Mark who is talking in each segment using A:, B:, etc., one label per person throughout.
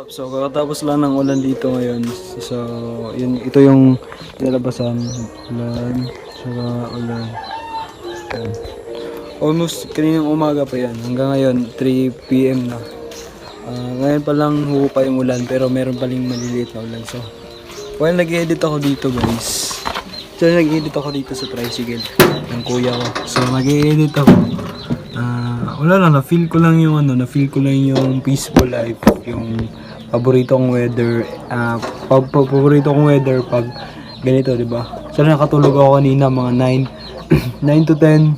A: So kakatapos lang ng ulan dito ngayon. So yun, ito yung nilalabasan. Ulan, saka ulan. Ayan. Almost kaninang umaga pa yan. Hanggang ngayon 3 PM na. Ngayon pa lang hupa yung ulan pero meron pa rin maliliit na ulan. So while nag-edit ako dito guys. So nag-edit ako dito sa tricycle ng kuya ko. So nag-edit ako. Wala lang, na-feel ko lang yung peaceful life, yung paborito kong weather. Paborito kong weather pag ganito, 'di ba? So nakatulog ako kanina mga 9 to 10.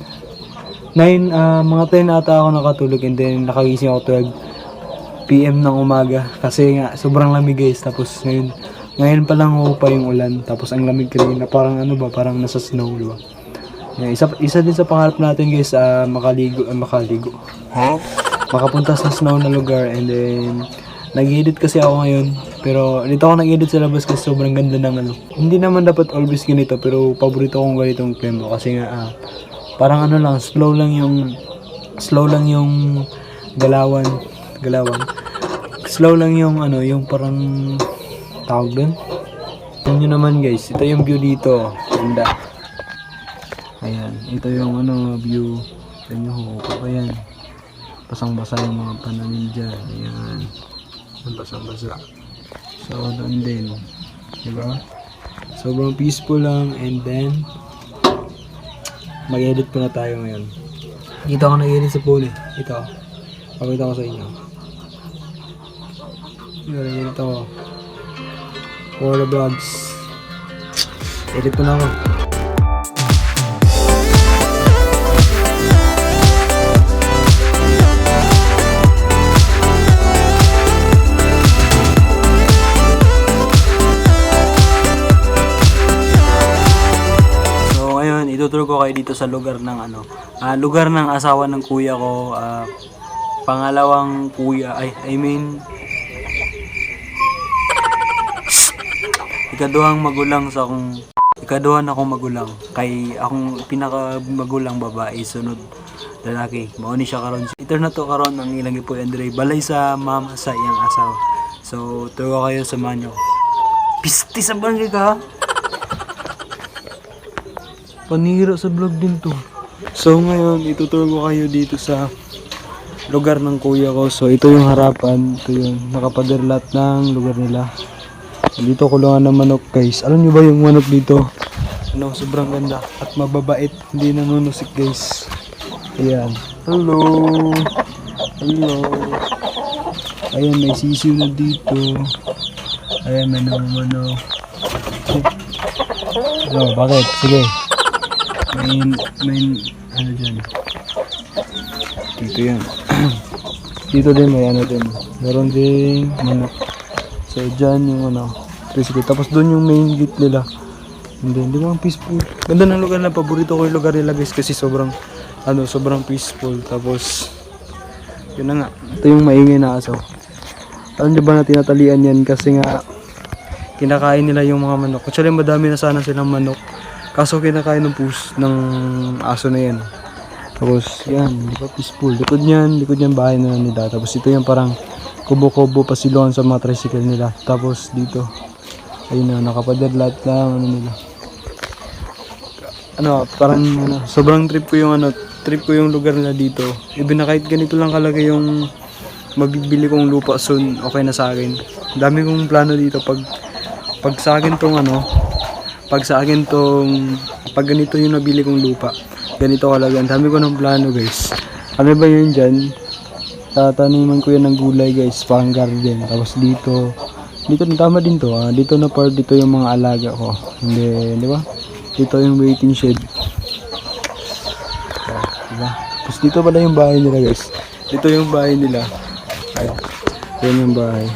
A: Mga 10 ata ako nakatulog, and then nakagising ako 12 PM ng umaga kasi nga sobrang lamig guys. Tapos ngayon pa lang pa yung ulan, tapos ang lamig kanina, parang parang nasa snow, 'di ba? Yeah, isa din sa pangarap natin guys, makaligo. Makapunta sa snow na lugar, and then nag-edit kasi ako ngayon. Pero dito ako nag-edit sa labas kasi sobrang ganda ng Hindi naman dapat always ganito, pero paborito kong ganitong tempo kasi nga parang slow lang yung galawan. Slow lang yung yung parang tawag doon. Tingnan nyo naman guys, ito yung view dito. Ganda. Ayan, ito yung view. Tignan nyo, ayan. Basang-basa yung mga pananim dyan. Ayan. Basang-basa. So, doon din. Diba? Sobrang peaceful lang. And then, mag-edit po na tayo ngayon. Dito ako nag-edit sa pool eh. Ito. Pakita ko sa inyo. Nag-edit ako. For the vlogs. Edit ko na ako. Ituturo ko kayo dito sa lugar ng lugar ng asawa ng kuya ko, pangalawang kuya, ikaduhan akong magulang, kay akong pinaka magulang babae, sunod lalaki. Mauni siya karon. Ito na to karon ang ilang po Andre balay sa mama sa iyang asawa. So turo kayo sa manyo. Pisti sa barangay ka. Panira sa vlog din to. So ngayon, ituturo ko kayo dito sa lugar ng kuya ko. So ito yung harapan. Ito yung nakapaderlat ng lugar nila. Dito kulungan ng manok guys. Alam nyo ba yung manok dito? Sobrang ganda at mababait. Hindi nanunusik guys. Ayan. Hello. Ayan, may sisiw na dito. Ayan, may manok. Bakit? Sige. May dyan. Dito yan. Dito din may din. Meron din manok. So dyan yung tricycle. Tapos doon yung main gate nila. And then, di ba ang peaceful? Ganda ng lugar na, paborito ko yung lugar nila guys kasi sobrang peaceful. Tapos yun na nga. Ito yung maingay na aso. Alam nyo ba na tinatalian yan kasi nga kinakain nila yung mga manok. Actually madami na sana silang manok. Kaso kinakain ng aso na yan. Tapos yan, di ba peaceful. Likod niyan bahay na nila. Tapos ito yung parang kubo-kubo pasilungan sa mga tricycle nila. Tapos dito, ayun na, nakapaderlat lang nila. Parang sobrang trip ko yung lugar nila dito. Even na kahit ganito lang kalaki yung mabibili kong lupa soon, okay na sa akin. Dami kong plano dito pag sa akin pag ganito yung nabili kong lupa, ganito kalaga. Ang dami ko ng plano guys. Ano ba yun dyan? Tataniman ko yan ng gulay guys, pang garden. Tapos dito tama din to. Dito na part, dito yung mga alaga ko. Hindi, di ba? Dito yung waiting shed. Diba? Tapos dito pala yung bahay nila guys. Dito yung bahay nila. Yan yung bahay.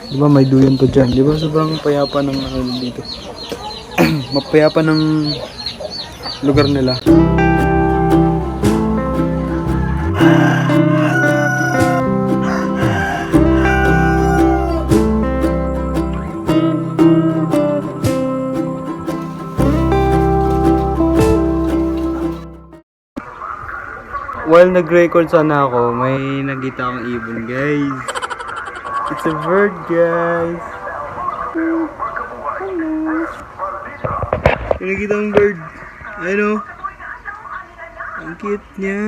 A: Diba may duyan to dyan. Diba sobrang payapa ng ano dito. Mapayapa ng lugar nila. While nag-record sana ako, may nakita akong ibon, guys. It's a bird, guys. Hello. May nakita akong bird. Ayun o. Ang cute niya.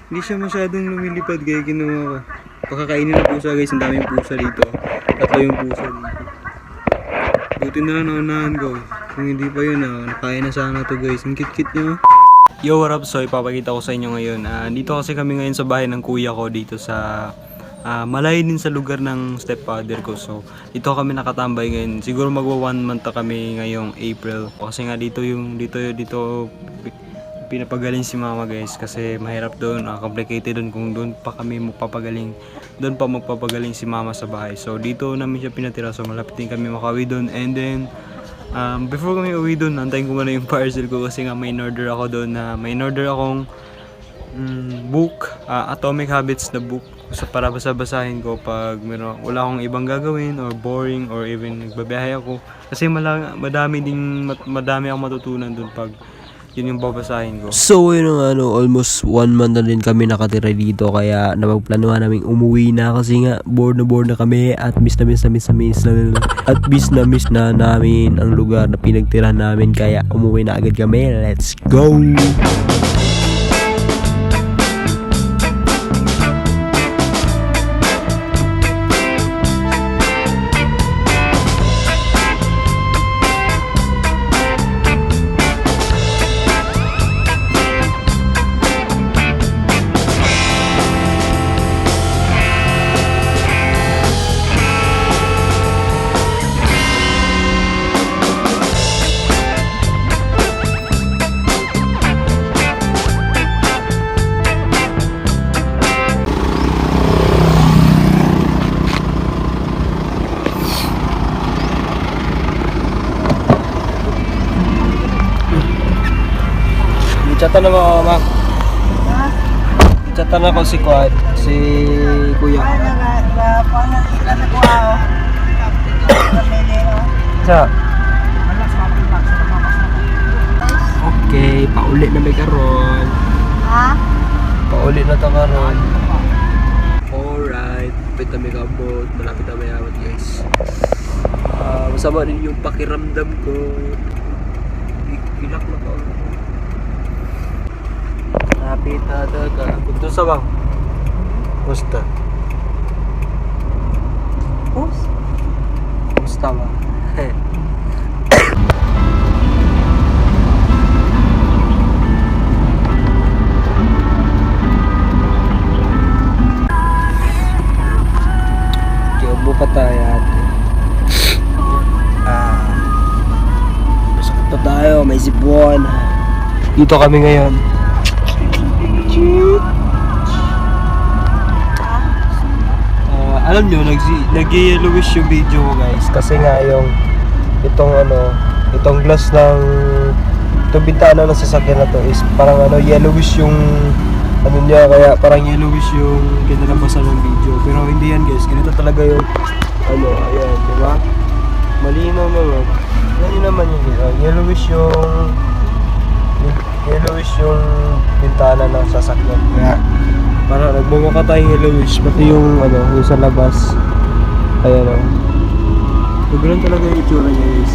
A: Hindi siya masyadong lumilipad, kaya ginawa ko. Pakakainin ng pusa, guys. Ang daming pusa dito. Tatlo yung pusa dito. Buti na naunahan ko. Kung hindi pa yun, nakain na sana to, guys. Ang cute-cute niya. Yo, what up? So, ipapakita ko sa inyo ngayon. Dito kasi kami ngayon sa bahay ng kuya ko dito sa malayo din sa lugar ng stepfather ko. So, dito kami nakatambay ngayon. Siguro magwa 1 month na kami ngayong April. Kasi nga dito pinapagaling si mama, guys. Kasi mahirap doon, complicated doon kung doon pa kami magpapagaling. Doon pa magpapagaling si mama sa bahay. So, dito namin siya pinatira. So, malapit din kami makawi doon. And then, before kami uwi doon, antayin ko muna yung parcel ko kasi nga may in-order ako doon na may in-order akong book, Atomic Habits na book para basa-basahin ko pag wala akong ibang gagawin or boring or even nagbabiyahe ako kasi madami akong matutunan doon pag yun yung babasahin ko.
B: So yun nga, almost 1 month na din kami nakatira dito kaya napagplanuhan namin umuwi na kasi nga bored na kami at miss na namin ang lugar na pinagtirahan namin kaya umuwi na agad kami. Let's go!
A: Chatan na mo, ma'am. Chatan na ko si Kuya. Sa. Okay, paulit na may karon. Ha? Paulit na ta karon. Alright, malapit na may kabot, malapit na may awat, guys. Masama din yung pakiramdam ko. Pilak na ko. Lapit na daga. Punto sa bang? Musta? Musta ba? Kiubo pa tayo ate. Masakit pa tayo, may sibuan. Dito kami ngayon. Alam nyo, nag-yellowish yung video ko, guys. Kasi nga itong glass ng itong bintana ng sasakyan na to is parang yellowish yung niya, kaya parang yellowish yung kinalabasan ng video. Pero hindi yan, guys. Ganito talaga yung ayan, di ba? Malinaw naman. Ganyan naman yung yellowish yung bintana ng sasakyan. Kaya parang nagmumukha tayong yellowish, pati yung yung sa labas. Ayan o. Ganun talaga yung itsura niya, guys.